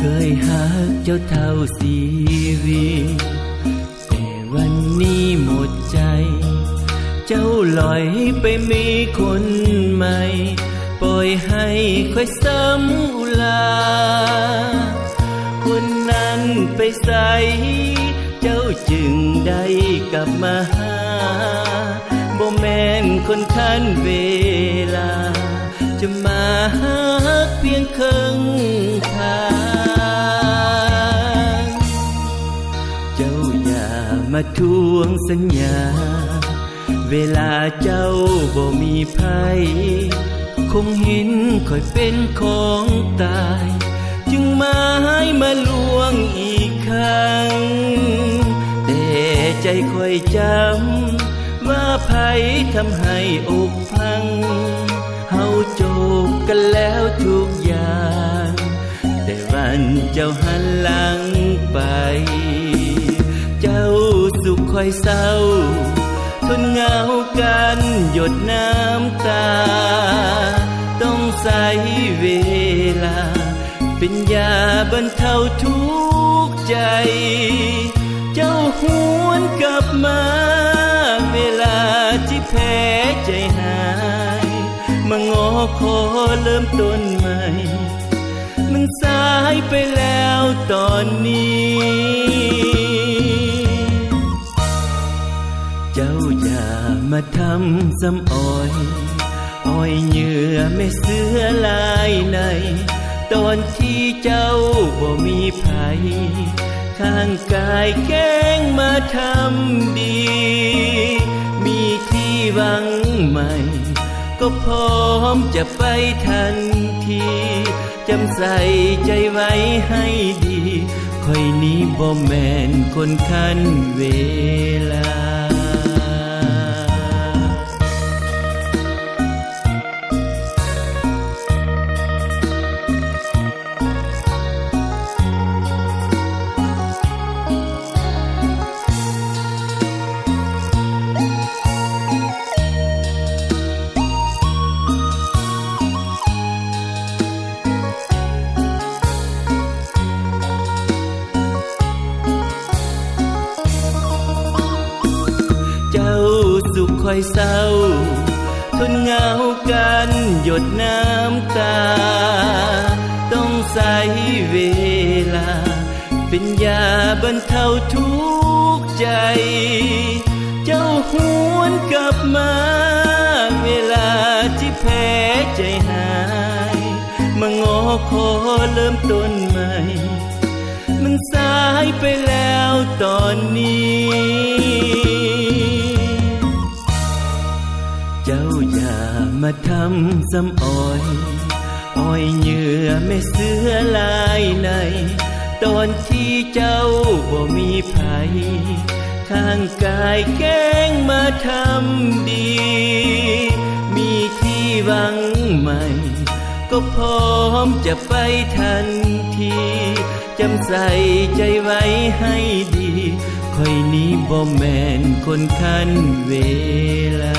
เคยหักเจ้าเท่าชีวิตแต่วันนี้หมดใจเจ้าลอยไปมีคนใหม่ปล่อยให้ค่อยซ้ำอุลาคนนั้นไปใส่เจ้าจึงได้กลับมาหาบ่แม่นคนทันเวลาจะมาหักเพียงครึ่งทางเจ้าอย่ามาทวงสัญญาเวลาเจ้าบ่มีภัยคงเห็นค่อยเป็นของตายจึงมาให้มาลวงอีกครั้งแต่ใจค่อยจำว่าภัยทำให้อกพังเฮาจบกันแล้วทุกอย่างแต่วันเจ้าหันหลังไปเจ้าสุขค่อยเศร้าทนเหงากันหยดน้ำตาต้องใช้เวลาเป็นยาบรรเทาทุกข์ใจเจ้าหวนกลับมาเวลาที่แพ้ใจหายมางอขอเริ่มต้นใหม่มันสายไปแล้วตอนนี้เจ้าอย่ามาทำซ้ำอ้อยเหยื่อไม่เสือลายในตอนที่เจ้าบ่มีภัยข้างกายแกล้งมาทำดีมีที่หวังใหม่ก็พร้อมจะไปทันทีจำใส่ใจไว้ให้ดีค่อยนี้บ่แม่นคนคันเวลาสุขค่อยเศร้าทนเหงากันหยดน้ำตาต้องใช้เวลาเป็นยาบรรเทาทุกข์ใจเจ้าหวนกลับมาเวลาที่แพ้ใจหายมางอขอเริ่มต้นใหม่มันสายไปแล้วตอนนี้เจ้าอย่ามาทำซ้ำอ้อยเหยื่อไม่เสือลายในตอนที่เจ้าบ่มีภัยข้างกายแกล้งมาทำดีมีที่หวังใหม่ก็พร้อมจะไปทันทีจำใส่ใจไว้ให้ดีค่อยนี้บ่แม่นคนคันเวลา